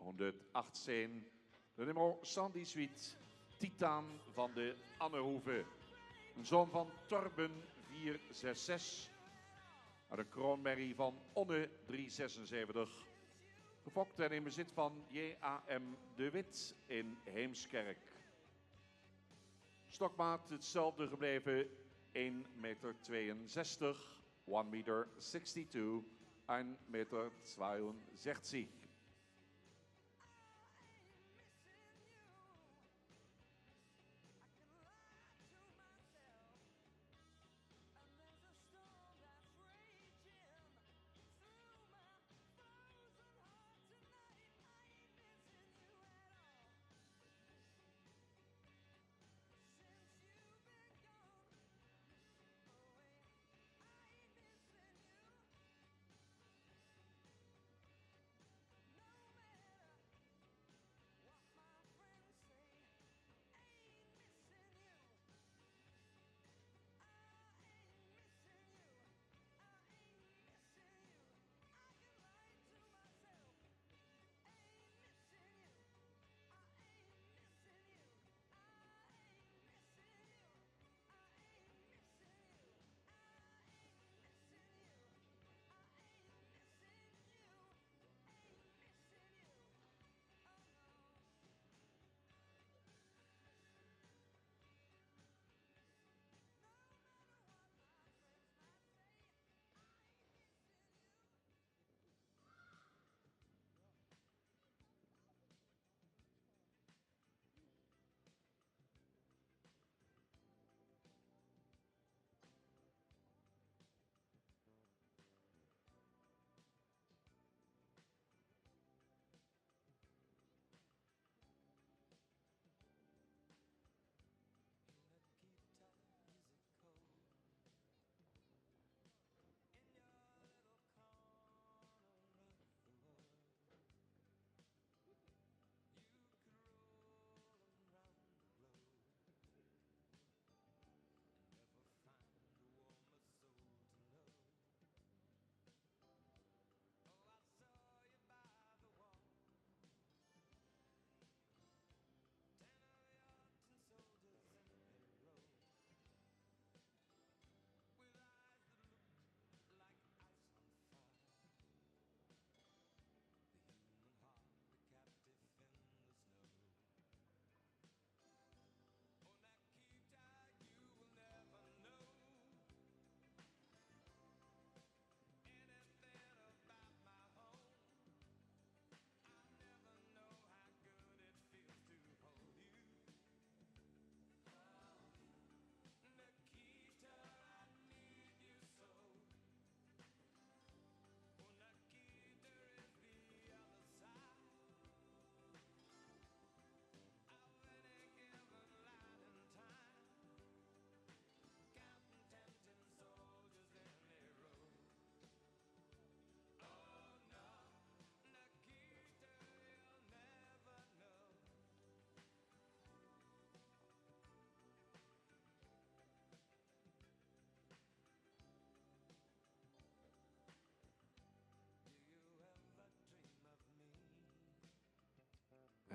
118, de nummer 118, Titaan van de Annehoeve. Een zoon van Torben 466. Uit een kroonmerrie van Onne 376. Gefokt en in bezit van J.A.M. de Wit in Heemskerk. Stokmaat hetzelfde gebleven, 1,62 meter, 1,62 meter, 1,62 meter.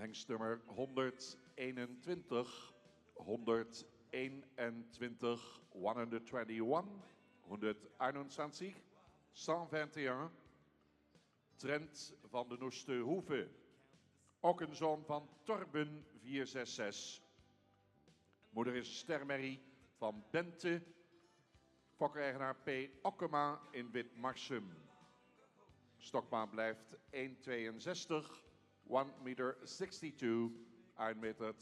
Hengstnummer 121, 121, 121, 121, 121, Trent van de Noeste Hoeve. Ook een zoon van Torben 466. Moeder is stermerrie van Bente. Fokkereigenaar P. Okkema in Witmarsum. Stokmaat blijft 1,62, 1,62 meter, 1,62 meter.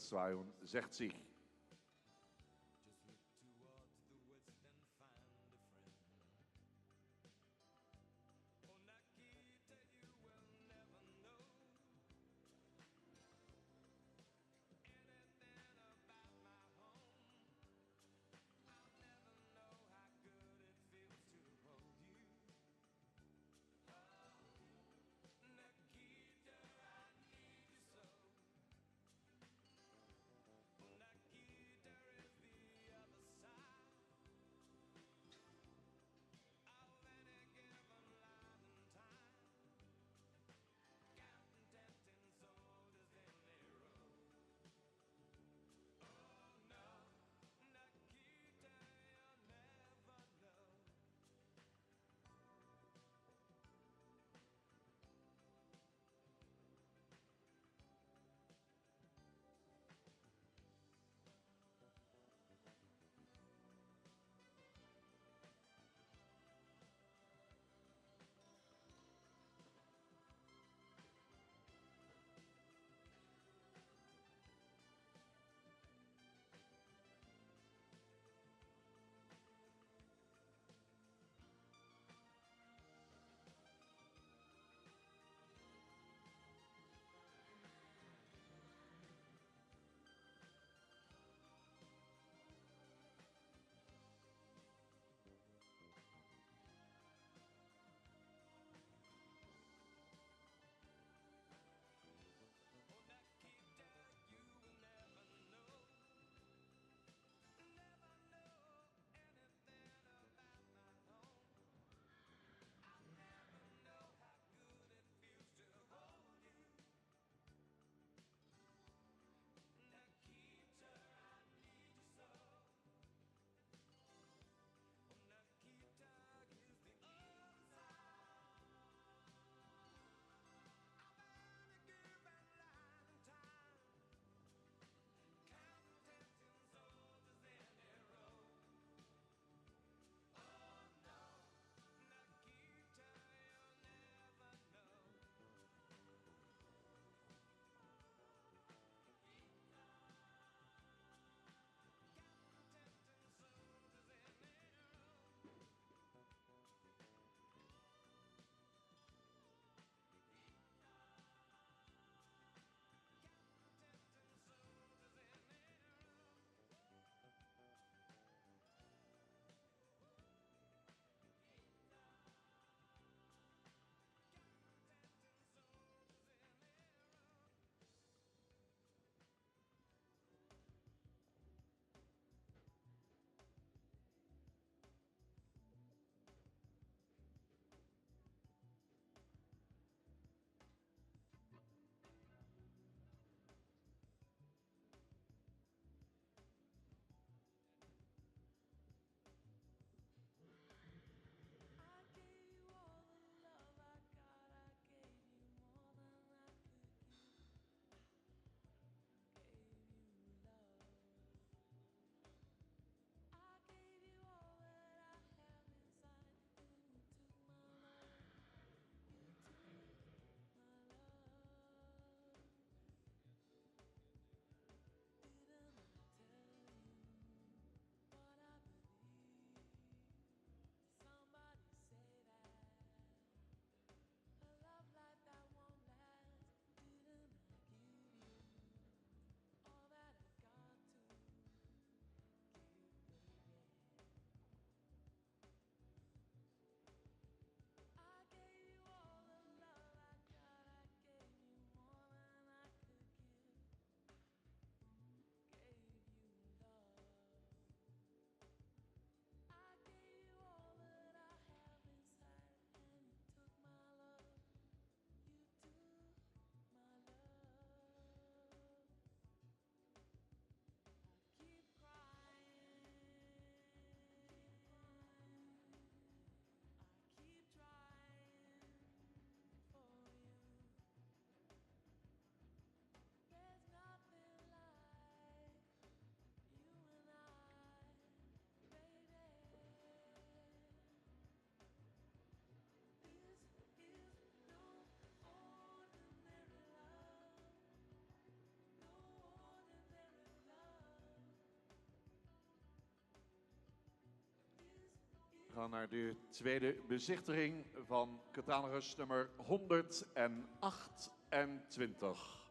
gaan naar de tweede bezichtiging van catalogus nummer 128.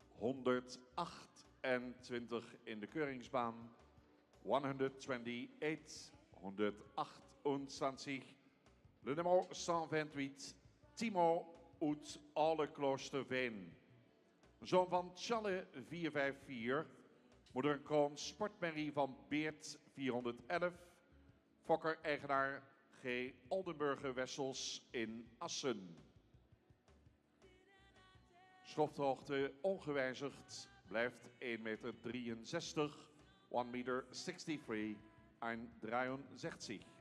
128 in de keuringsbaan. 128, 128. Le numéro 128, Timo uit Alle-Kloosterveen. Zoon van Tjalle 454. Moeder Kroon Sportmerrie van Beert 411. Fokker-eigenaar G. Oldenburger Wessels in Assen. Schofthoogte ongewijzigd blijft 1,63 meter. 1,63 meter, 1,63.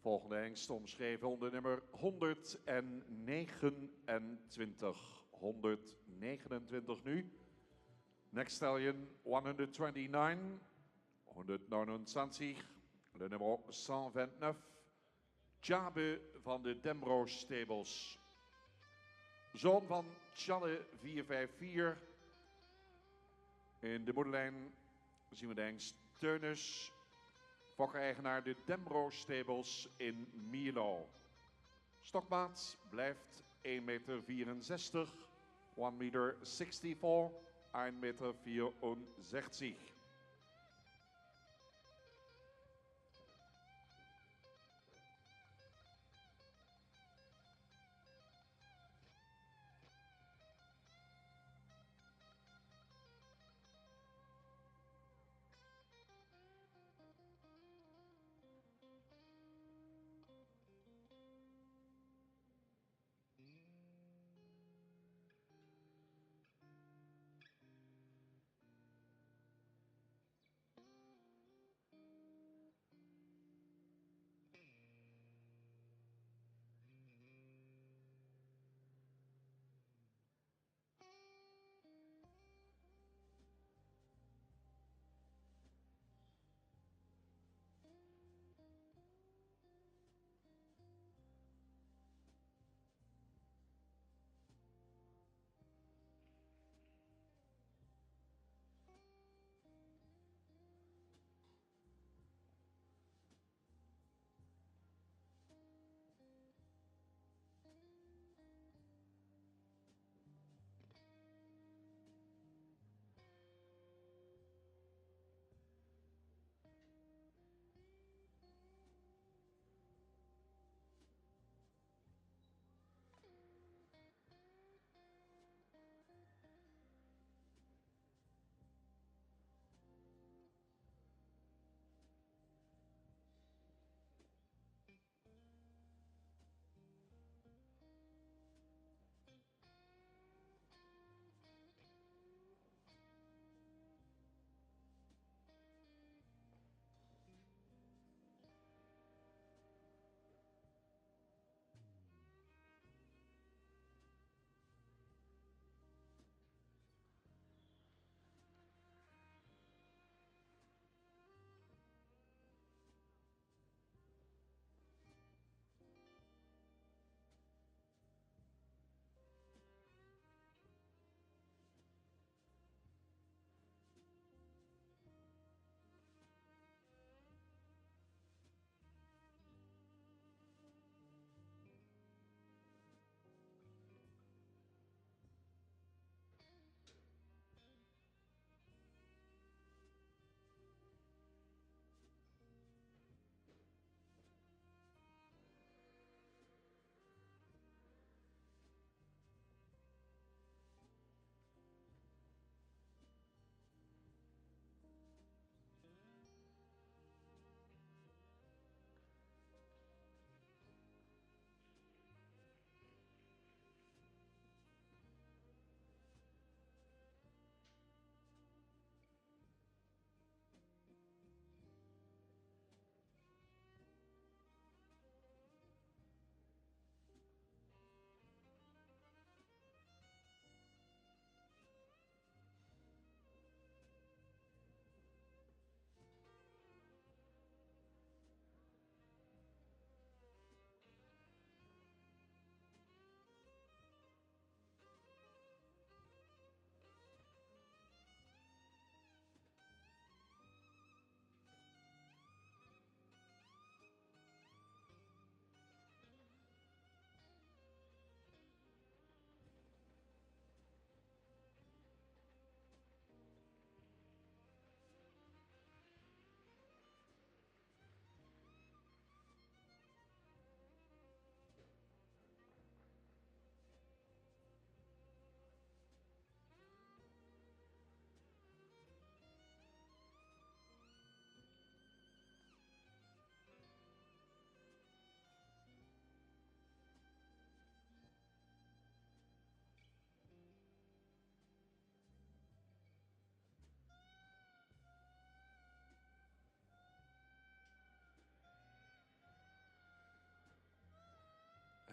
Volgende hengst omschreven onder nummer 129. 129 nu. Next stallion 129, 129, le nummer 129, Tjabe van de Demro Stables. Zoon van Tjalle 454. In de moederlijn zien we de hengst Teunus, fokker-eigenaar de Demro Stables in Mierlo. Stokmaat blijft 1,64 meter, 1,64 meter, 1,64 meter.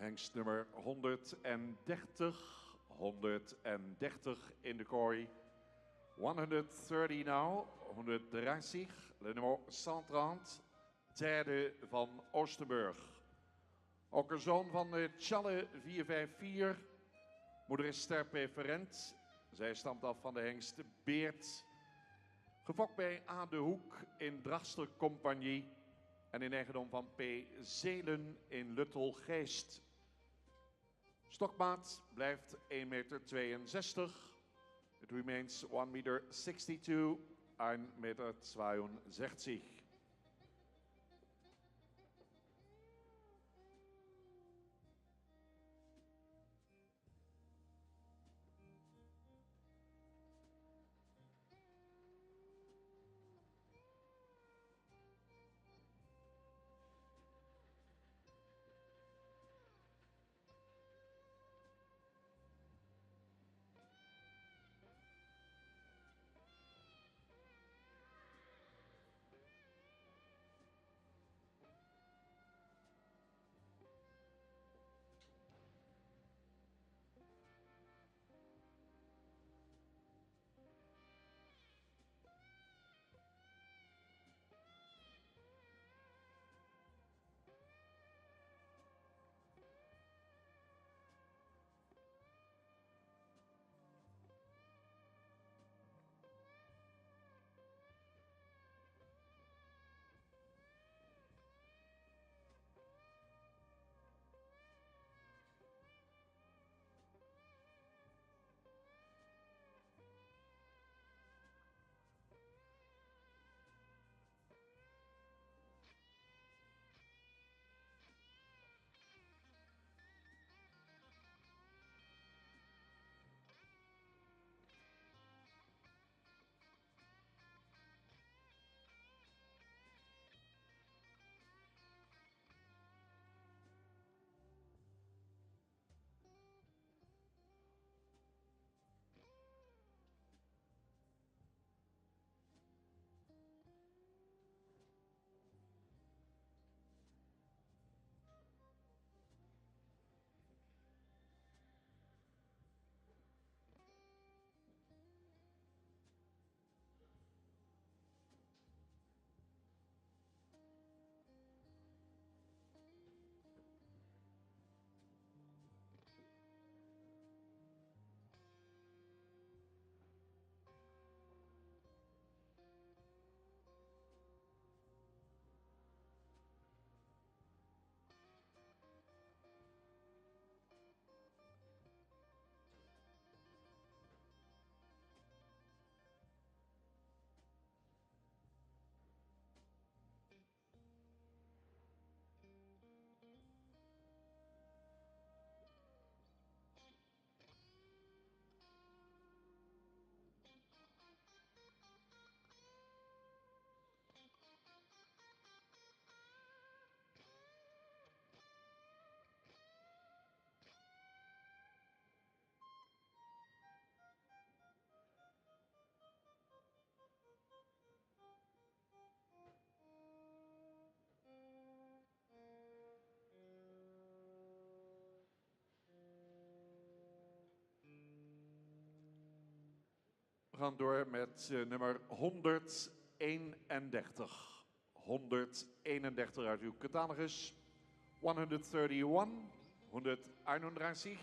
Hengst nummer 130, 130 in de kooi. 130 now, 130, le nummer 130, derde van Oosterburg. Ook een zoon van Tjalle 454. Moeder is ster preferent. Zij stamt af van de hengst Beert. Gefokt bij A. de Hoek in Drachter Compagnie. En in eigendom van P. Zelen in Luttel-Geest. Stokmaat blijft 1,62 meter. It remains 1,62 meter, 1,62 meter. We gaan door met nummer 131. 131 uit uw catalogus. 131, 131,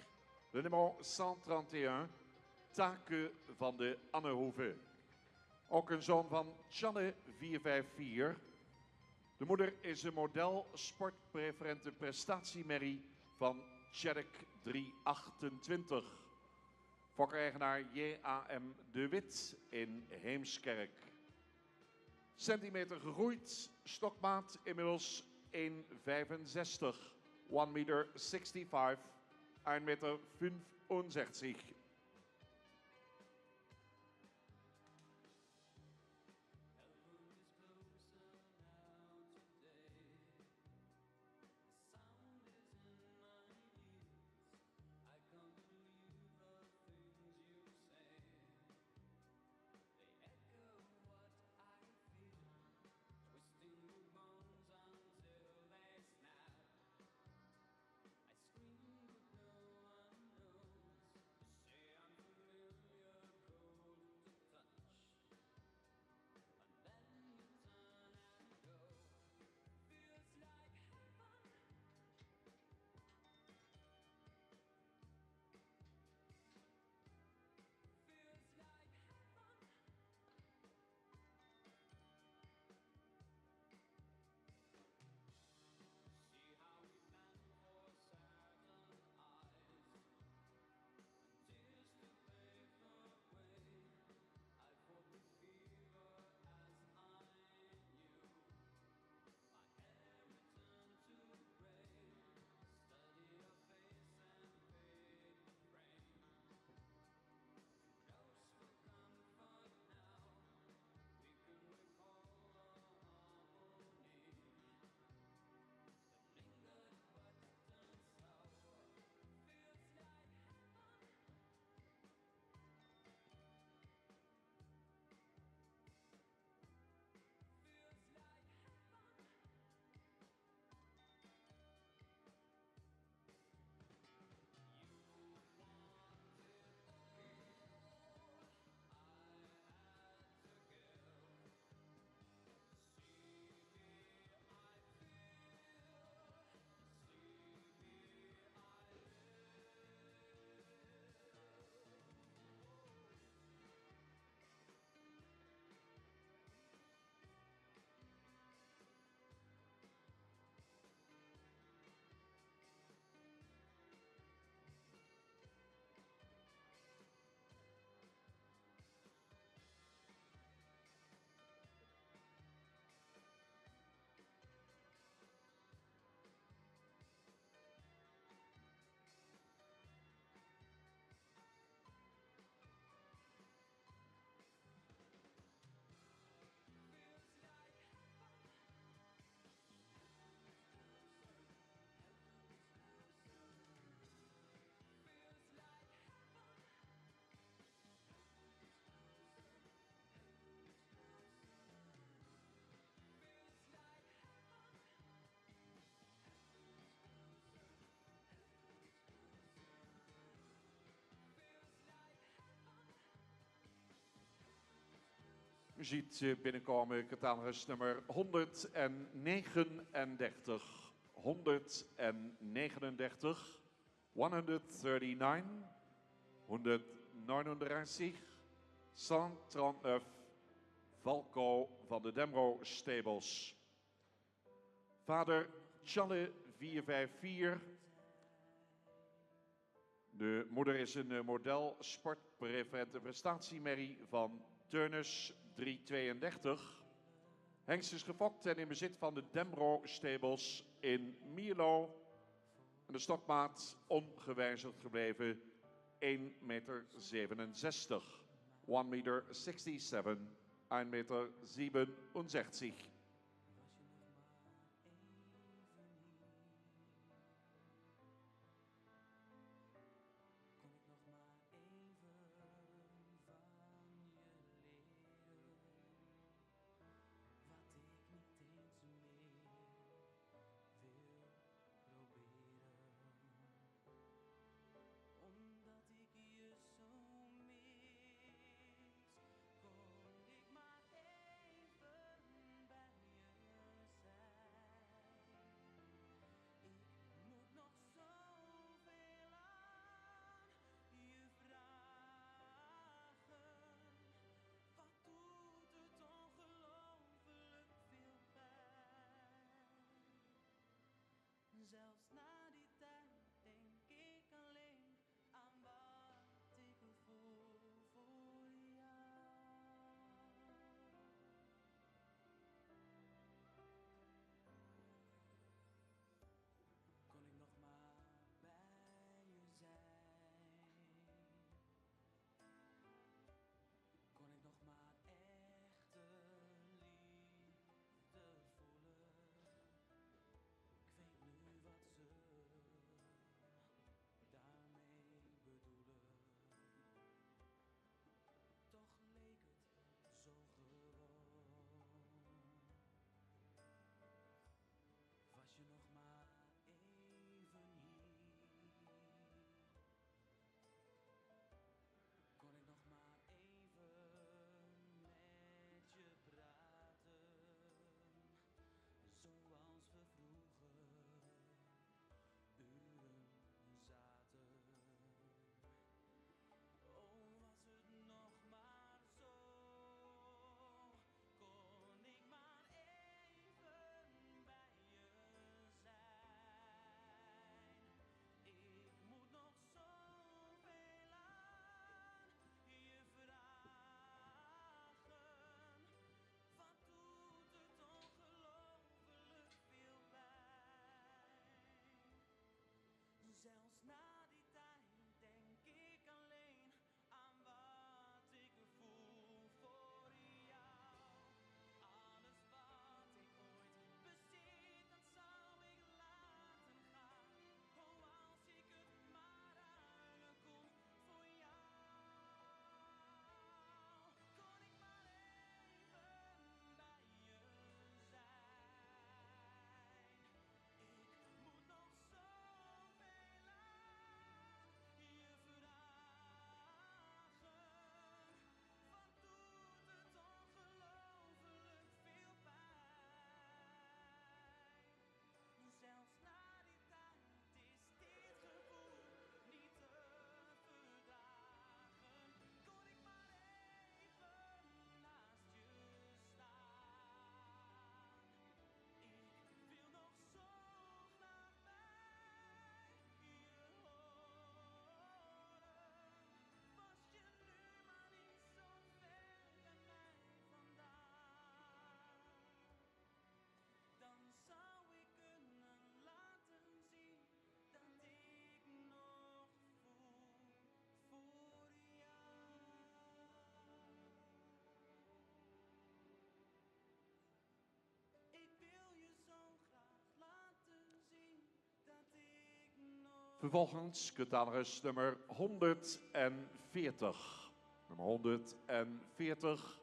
de nummer 131, Taken van de Annehoeve. Ook een zoon van Tjalle 454. De moeder is een model sportpreferente prestatiemerrie van Tjerk 328. Fokker-eigenaar J.A.M. de Wit in Heemskerk. Centimeter gegroeid, stokmaat inmiddels 1,65 meter, 1,65 meter, 1,65 meter. U ziet binnenkomen catalogus nummer 139. 139. 139. 139. 139. Valko van de Demro Stables. Vader Tjalle 454. De moeder is een model sportpreferente prestatiemerrie van Turnus 332. Hengst is gefokt en in bezit van de Demro Stables in Mierlo. En de stokmaat ongewijzigd gebleven 1,67 meter. 1,67 meter. 1,67 meter. Zelfs na die tijd denk ik alleen aan wat ik voel voor jou. Kon ik nog maar bij je zijn? Kon ik nog maar echte liefde voelen? Ik weet nu wat ze daarmee bedoelen. Toch leek het zo gewoon. Was je nog maar even hier? Kon ik nog maar even met je praten, zoals we vroeger uren zaten. Oh, was het nog maar zo, kon ik maar even bij je zijn. Ik moet nog zoveel aan je vragen. Wat doet het ongelooflijk veel pijn. Zelfs na die tijd denk ik alleen aan wat ik voel voor jou. Alles wat ik ooit bezit, dat zou ik laten gaan. Oh, als ik het maar ruilen kon voor jou. Kon ik maar even bij je zijn. Ik moet nog zoveel aan je vragen. Wat doet het ongelooflijk veel pijn. Zelfs na die tijd is dit gevoel niet te verdragen. Kon ik maar even naast je staan. Ik wil nog zo graag bij je horen. Was je nu maar niet zo ver bij mij vandaan. Dan zou ik kunnen laten zien dat ik nog voel voor jou. Ik wil je zo graag laten zien dat ik nog. Vervolgens catalogus nummer 140. Nummer 140.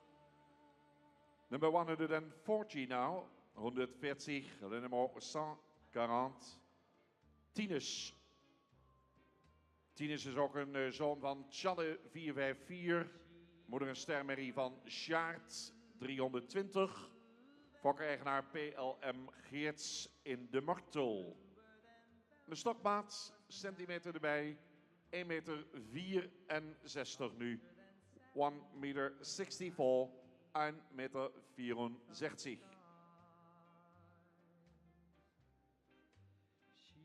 Number 140 now. 140. Le numéro 140. Tinus. Tinus is ook een zoon van Tjalle 454. Moeder en stermerrie van Sjaard 320. Fokker-eigenaar PLM Geerts in de Martel. De stokmaat, centimeter erbij, 1,64 meter nu. 1,64 meter, 1,64 meter. She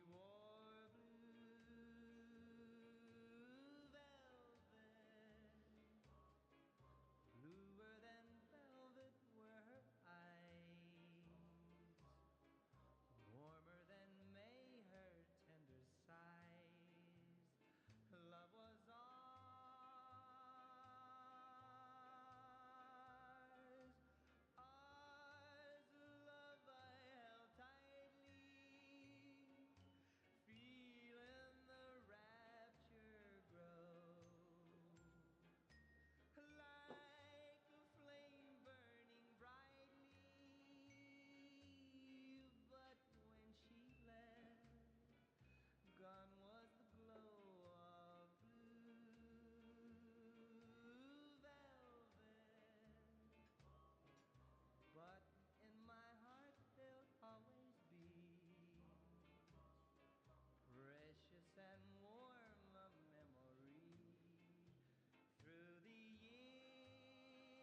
wore blue velvet, bluer than velvet were her eyes, warmer than May her tender sighs. Love was ours, ours, love I held tightly, feeling the rapture grow, like a flame burning brightly. But when she left, gone was the glow of blue velvet. But in my heart there'll always be precious and warm a memory through the years,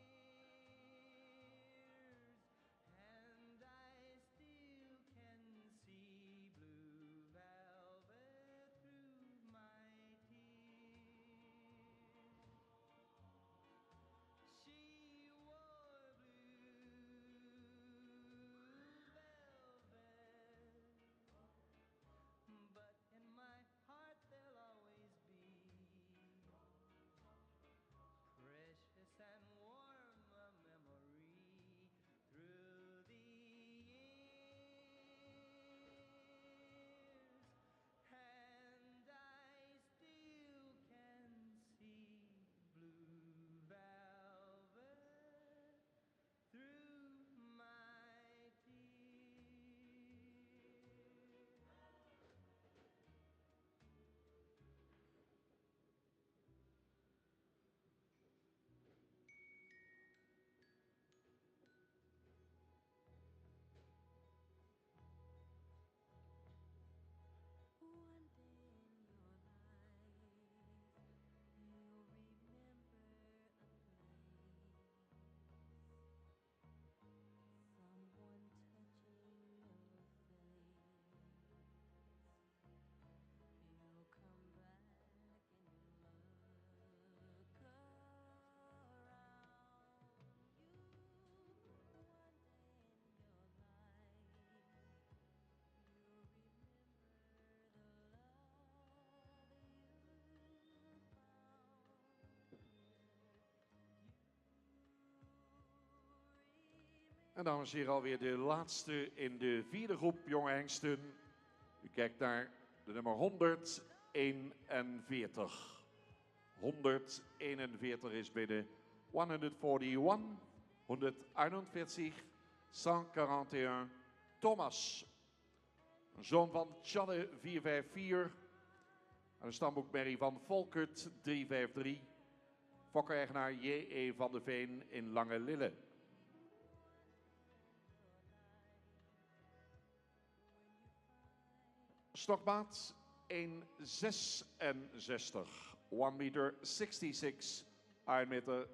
and I still can see blue velvet through my tears. She wore blue velvet, but in my heart there'll always be precious and warm a memory through the years, and I still can see blue velvet through my tears. One day in your life, you'll remember a place, someone touching your face. You'll come back and you'll look around you. One day in your life, you'll remember the love you found. En dames en heren, alweer de laatste in de vierde groep jonge hengsten. U kijkt naar de nummer 141. 141 is binnen. 141, 141, 141, Thomas. Een zoon van Tjadde 454. Aan de stamboekmerrie van Volkert 353. Fokker-eigenaar J.E. van de Veen in Lange Lille. Stokmaat 1,66. 1,66 meter, 1,66 meter.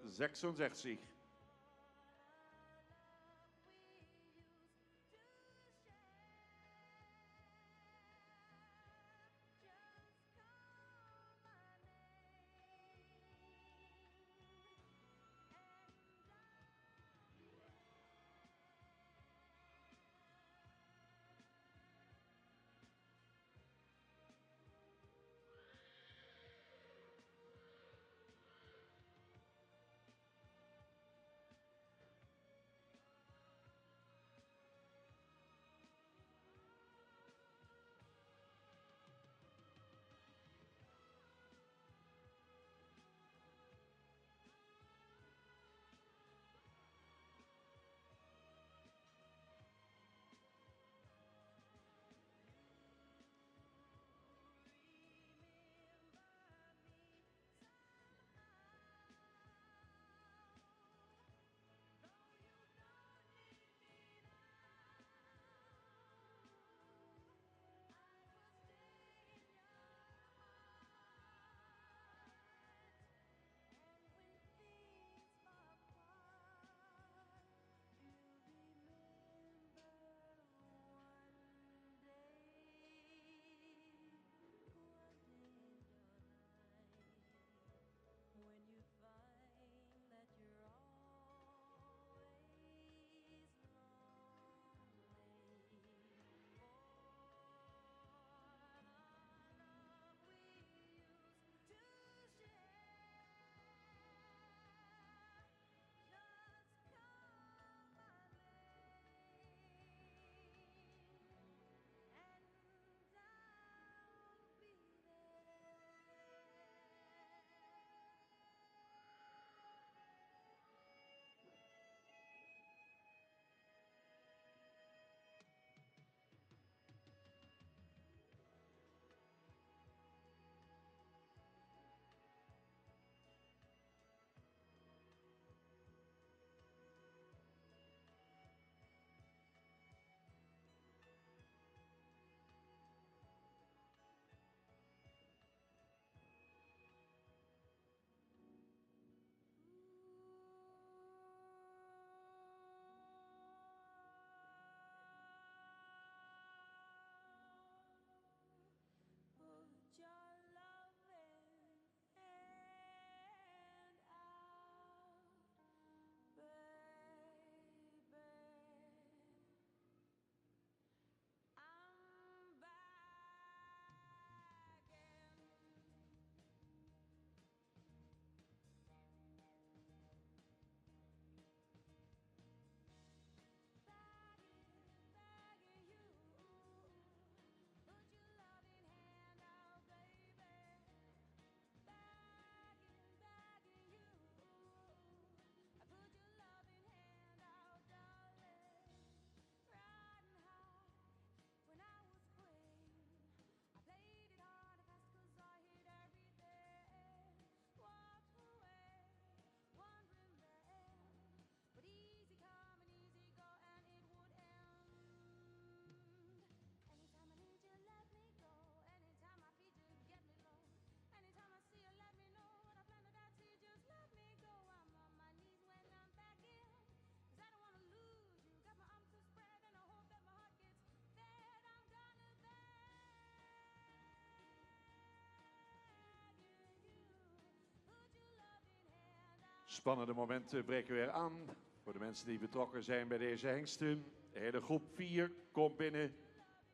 Spannende momenten breken weer aan voor de mensen die betrokken zijn bij deze hengsten. De hele groep 4 komt binnen.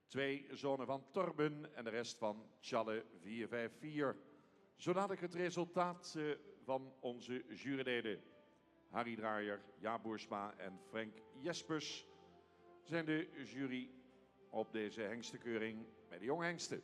2 zonen van Torben en de rest van Tjalle 454. Zo dadelijk het resultaat van onze juryleden. Harry Draaier, Jaap Boersma en Frank Jespers zijn de jury op deze hengstenkeuring bij de jonge hengsten.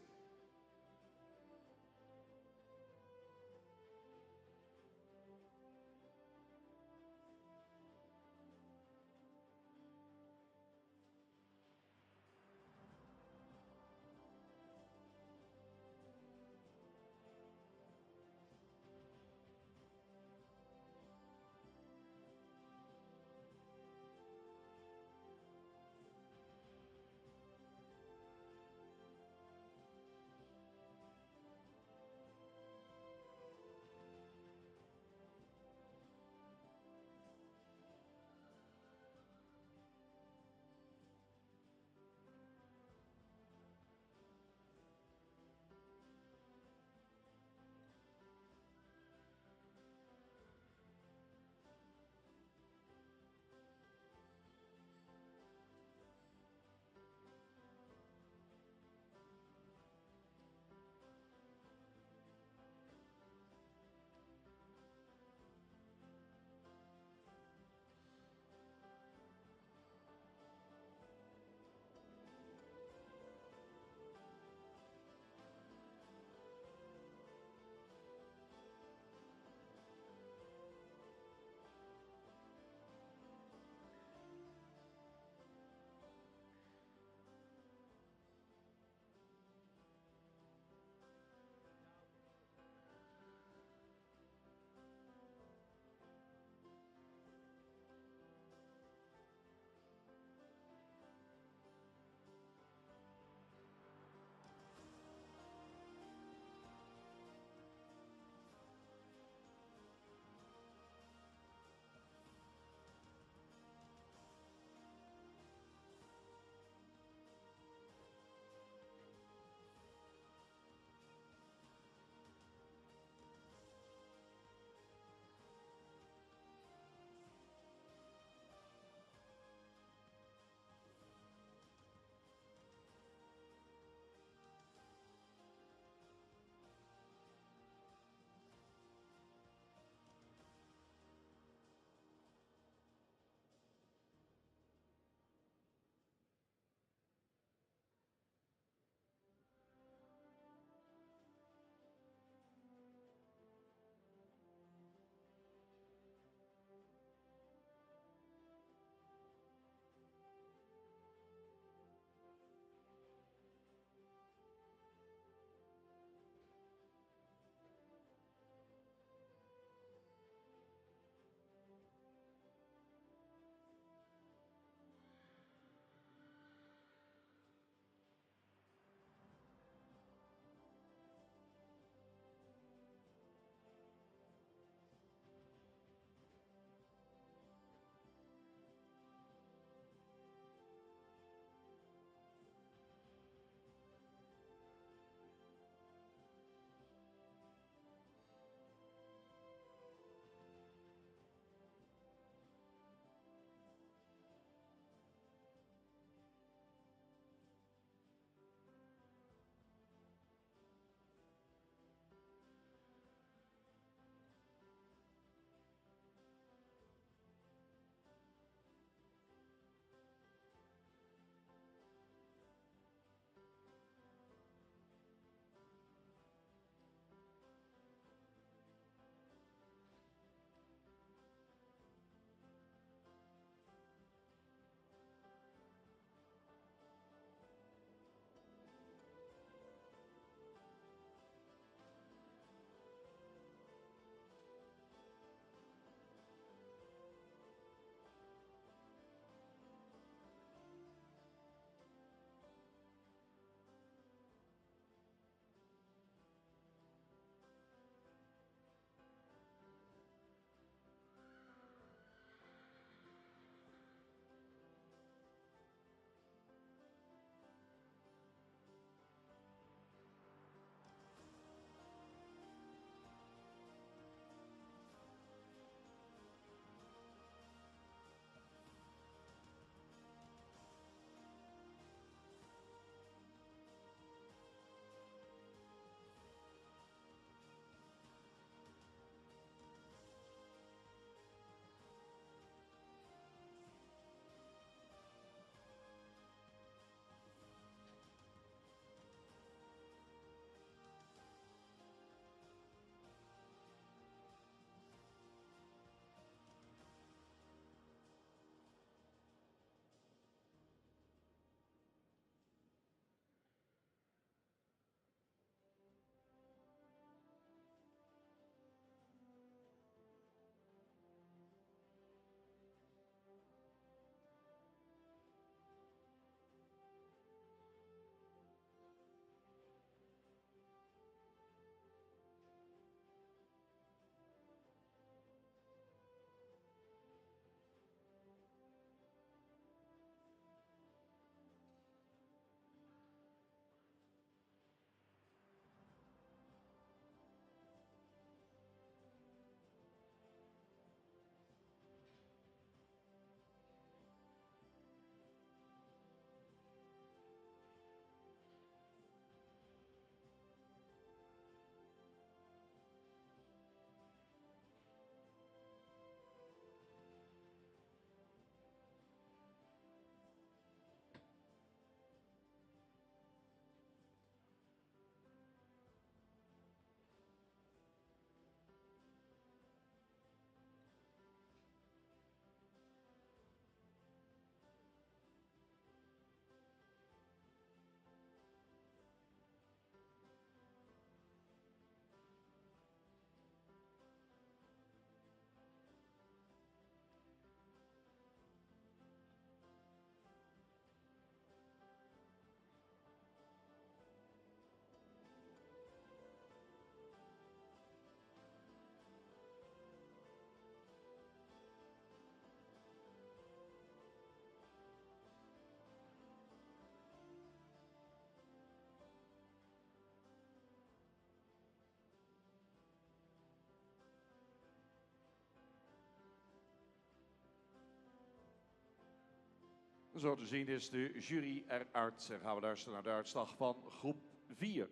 Zo te zien is de jury eruit. En gaan we luisteren naar de uitslag van groep 4.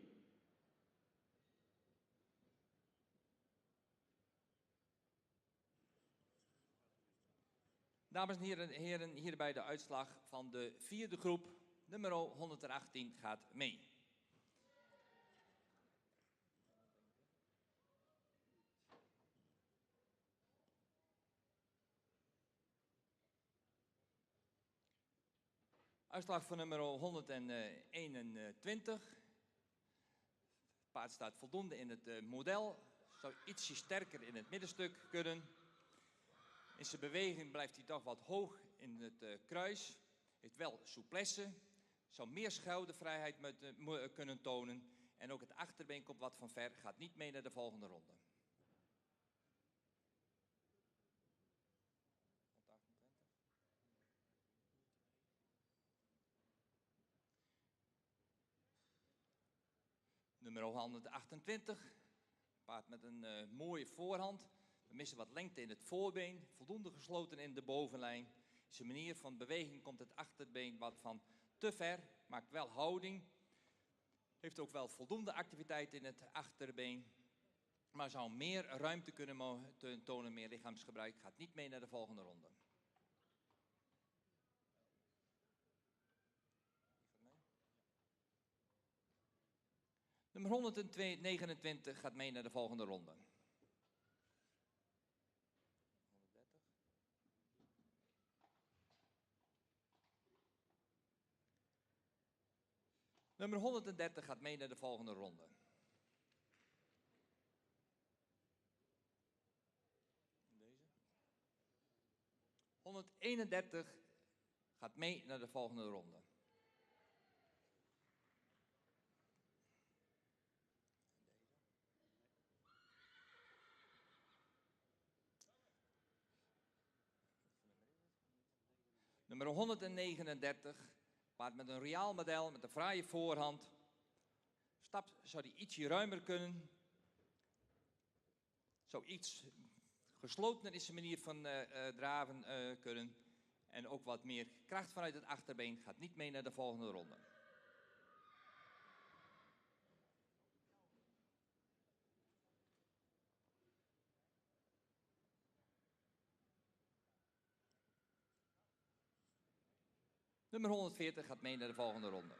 Dames en heren, hierbij de uitslag van de vierde groep. Nummer 118 gaat mee. Uitslag van nummer 121. Het paard staat voldoende in het model. Zou ietsje sterker in het middenstuk kunnen. In zijn beweging blijft hij toch wat hoog in het kruis. Heeft wel souplesse. Zou meer schoudervrijheid kunnen tonen. En ook het achterbeen komt wat van ver. Gaat niet mee naar de volgende ronde. Nummer 128. Paard met een mooie voorhand. We missen wat lengte in het voorbeen. Voldoende gesloten in de bovenlijn. In zijn manier van beweging komt het achterbeen wat van te ver. Maakt wel houding. Heeft ook wel voldoende activiteit in het achterbeen. Maar zou meer ruimte kunnen tonen, meer lichaamsgebruik. Gaat niet mee naar de volgende ronde. Nummer 129 gaat mee naar de volgende ronde. Nummer 130 gaat mee naar de volgende ronde. Deze. 131 gaat mee naar de volgende ronde. Nummer 139, paard met een royaal model, met een fraaie voorhand. Stap zou die ietsje ruimer kunnen. Zou iets geslotener in zijn manier van draven kunnen. En ook wat meer kracht vanuit het achterbeen. Gaat niet mee naar de volgende ronde. Nummer 140 gaat mee naar de volgende ronde.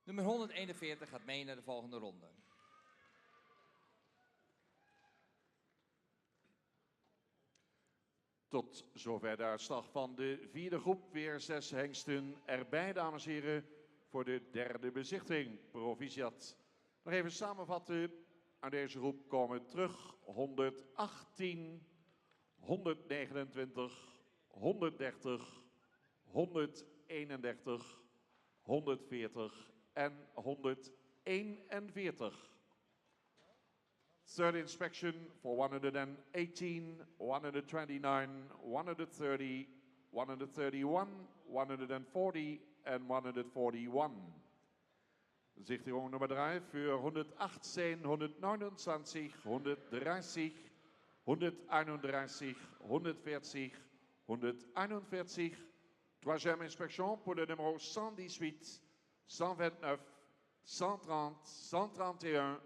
Nummer 141 gaat mee naar de volgende ronde. Tot zover de uitslag van de vierde groep. Weer 6 hengsten erbij, dames en heren, voor de derde bezichting. Proficiat. Nog even samenvatten. Aan deze groep komen terug 118, 129, 130, 131, 140 en 141. Third inspection for 118, 129, 130, 131, 140 en 141. Sichtigung Nummer 3 für 118, 129, 130, 131, 140, 141. Troisième inspection pour le numéro 118, 129, 130, 131,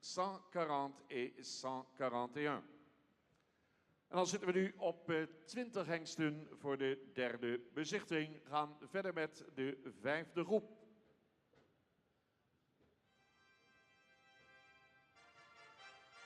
140 et 141. En dan zitten we nu op 20 hengsten voor de derde bezichting. Gaan verder met de vijfde groep.